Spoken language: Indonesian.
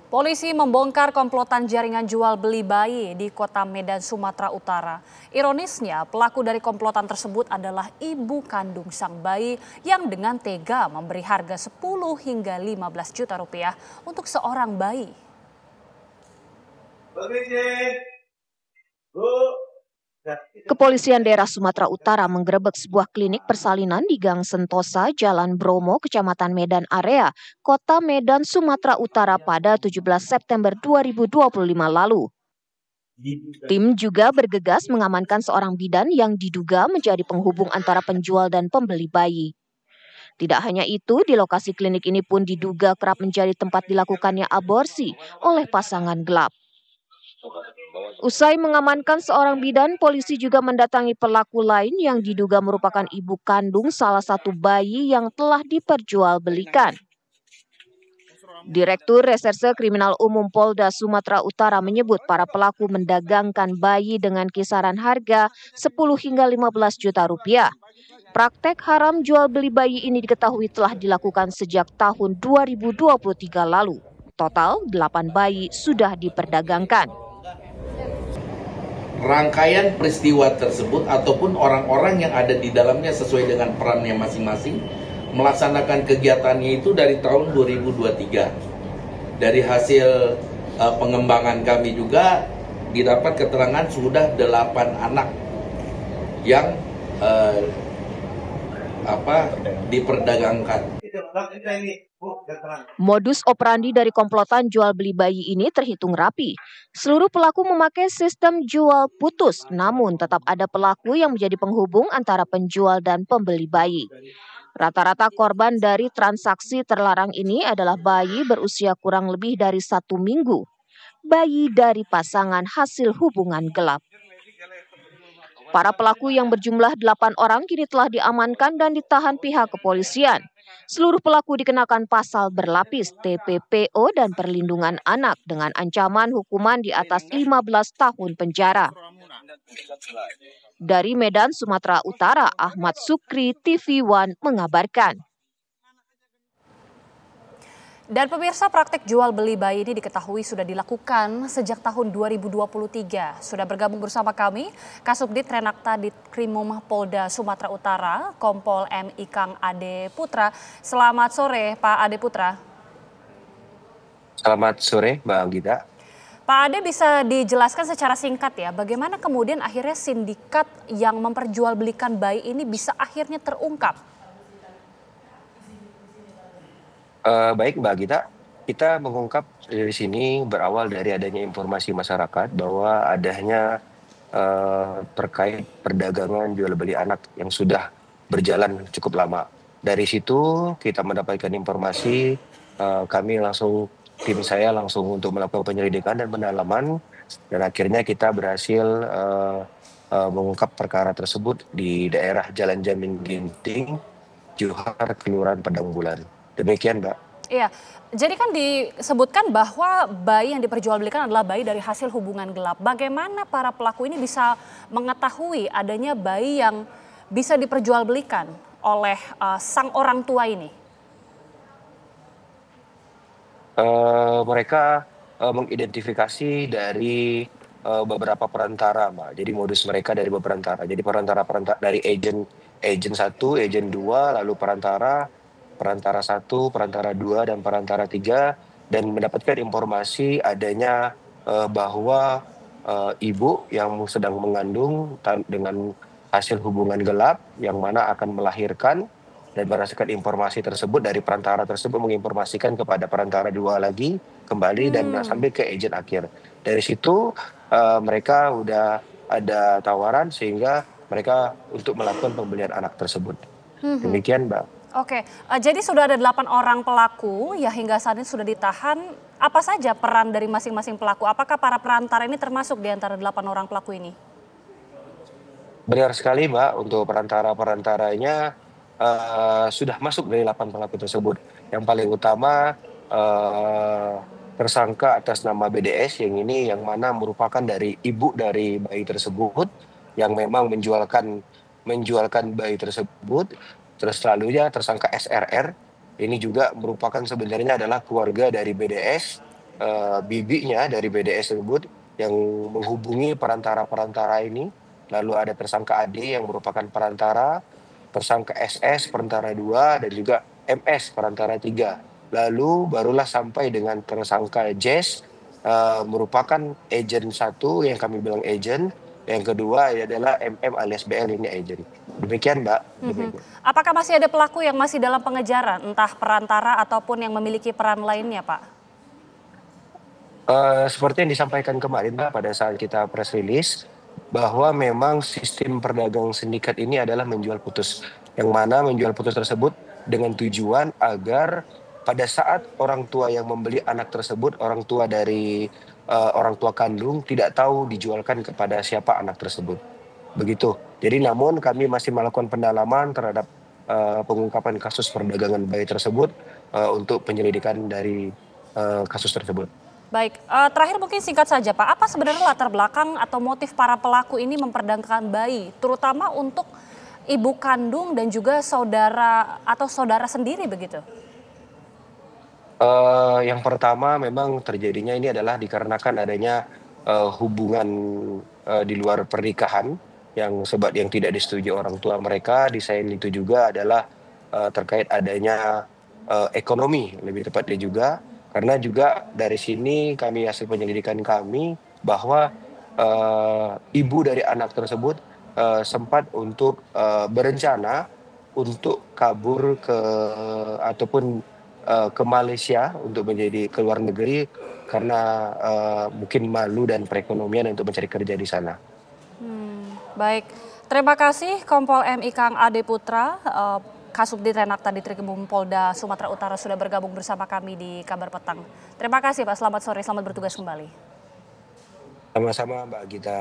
Polisi membongkar komplotan jaringan jual beli bayi di kota Medan, Sumatera Utara. Ironisnya, pelaku dari komplotan tersebut adalah ibu kandung sang bayi yang dengan tega memberi harga 10 hingga 15 juta rupiah untuk seorang bayi. Kepolisian daerah Sumatera Utara menggerebek sebuah klinik persalinan di Gang Sentosa, Jalan Bromo, Kecamatan Medan Area, Kota Medan, Sumatera Utara pada 17 September 2025 lalu. Tim juga bergegas mengamankan seorang bidan yang diduga menjadi penghubung antara penjual dan pembeli bayi. Tidak hanya itu, di lokasi klinik ini pun diduga kerap menjadi tempat dilakukannya aborsi oleh pasangan gelap. Usai mengamankan seorang bidan, polisi juga mendatangi pelaku lain yang diduga merupakan ibu kandung salah satu bayi yang telah diperjualbelikan. Direktur Reserse Kriminal Umum Polda Sumatera Utara menyebut para pelaku mendagangkan bayi dengan kisaran harga 10 hingga 15 juta rupiah. Praktek haram jual beli bayi ini diketahui telah dilakukan sejak tahun 2023 lalu. Total 8 bayi sudah diperdagangkan. Rangkaian peristiwa tersebut ataupun orang-orang yang ada di dalamnya sesuai dengan perannya masing-masing melaksanakan kegiatannya itu dari tahun 2023. Dari hasil pengembangan kami juga didapat keterangan sudah 8 anak yang diperdagangkan. Modus operandi dari komplotan jual beli bayi ini terhitung rapi. Seluruh pelaku memakai sistem jual putus, namun tetap ada pelaku yang menjadi penghubung antara penjual dan pembeli bayi. Rata-rata korban dari transaksi terlarang ini adalah bayi berusia kurang lebih dari 1 minggu. Bayi dari pasangan hasil hubungan gelap. Para pelaku yang berjumlah 8 orang kini telah diamankan dan ditahan pihak kepolisian. Seluruh pelaku dikenakan pasal berlapis TPPO dan perlindungan anak dengan ancaman hukuman di atas 15 tahun penjara. Dari Medan, Sumatera Utara, Ahmad Sukri, TV One mengabarkan. Dan pemirsa, praktek jual beli bayi ini diketahui sudah dilakukan sejak tahun 2023. Sudah bergabung bersama kami Kasubdit Renakta Ditkrimum Polda Sumatera Utara, Kompol M. Ikang Ade Putra. Selamat sore Pak Ade Putra. Selamat sore Mbak Anggita. Pak Ade, bisa dijelaskan secara singkat ya, bagaimana kemudian akhirnya sindikat yang memperjualbelikan bayi ini bisa akhirnya terungkap? Baik Mbak Gita, kita mengungkap dari sini berawal dari adanya informasi masyarakat bahwa adanya terkait perdagangan jual beli anak yang sudah berjalan cukup lama. Dari situ kita mendapatkan informasi, tim saya langsung untuk melakukan penyelidikan dan pendalaman, dan akhirnya kita berhasil mengungkap perkara tersebut di daerah Jalan Jamin Ginting, Johar, Kelurahan Padang Bulan. Demikian, Mbak. Iya, jadi kan disebutkan bahwa bayi yang diperjualbelikan adalah bayi dari hasil hubungan gelap. Bagaimana para pelaku ini bisa mengetahui adanya bayi yang bisa diperjualbelikan oleh sang orang tua ini? Mereka mengidentifikasi dari beberapa perantara, Mbak. Jadi modus mereka dari beberapa perantara. Jadi perantara dari agent 1, agent 2, lalu perantara 1, perantara 2, dan perantara 3, dan mendapatkan informasi adanya bahwa ibu yang sedang mengandung dengan hasil hubungan gelap yang mana akan melahirkan, dan berdasarkan informasi tersebut dari perantara tersebut menginformasikan kepada perantara 2 lagi kembali dan sampai ke agent akhir. Dari situ mereka udah ada tawaran sehingga mereka untuk melakukan pembelian anak tersebut. Demikian, Mbak. Oke, jadi sudah ada 8 orang pelaku ya hingga saat ini sudah ditahan. Apa saja peran dari masing-masing pelaku? Apakah para perantara ini termasuk di antara 8 orang pelaku ini? Benar sekali, Mbak. Untuk perantara-perantaranya sudah masuk dari 8 pelaku tersebut. Yang paling utama tersangka atas nama BDS yang mana merupakan dari ibu dari bayi tersebut yang memang menjualkan bayi tersebut. Terus selanjutnya tersangka SRR ini juga merupakan sebenarnya adalah keluarga dari BDS bibinya dari BDS tersebut yang menghubungi perantara-perantara ini. Lalu ada tersangka AD yang merupakan perantara, tersangka SS perantara 2, dan juga MS perantara 3. Lalu barulah sampai dengan tersangka Jess merupakan agent 1 yang kami bilang agent, yang kedua adalah MM alias BL ini agent. Demikian Mbak. Demikian. Apakah masih ada pelaku yang masih dalam pengejaran, entah perantara ataupun yang memiliki peran lainnya, Pak? Seperti yang disampaikan kemarin Mbak pada saat kita press release, bahwa memang sistem perdagang sindikat ini adalah menjual putus. Yang mana menjual putus tersebut dengan tujuan agar pada saat orang tua yang membeli anak tersebut, orang tua dari orang tua kandung tidak tahu dijualkan kepada siapa anak tersebut. Begitu. Jadi namun kami masih melakukan pendalaman terhadap pengungkapan kasus perdagangan bayi tersebut untuk penyelidikan dari kasus tersebut. Baik, terakhir mungkin singkat saja Pak, apa sebenarnya latar belakang atau motif para pelaku ini memperdagangkan bayi, terutama untuk ibu kandung dan juga saudara atau saudara sendiri begitu? Yang pertama memang terjadinya ini adalah dikarenakan adanya hubungan di luar pernikahan yang tidak disetujui orang tua mereka. Di selain itu juga adalah terkait adanya ekonomi lebih tepatnya juga. Karena juga dari sini kami hasil penyelidikan kami bahwa ibu dari anak tersebut sempat untuk berencana untuk kabur ataupun ke Malaysia untuk menjadi ke luar negeri karena mungkin malu dan perekonomian untuk mencari kerja di sana. Baik, terima kasih Kompol MI Kang Ade Putra, Kasubdit Renakta Ditrikrimum Polda Sumatera Utara sudah bergabung bersama kami di Kabar Petang. Terima kasih Pak, selamat sore, selamat bertugas kembali. Sama-sama Mbak Gita.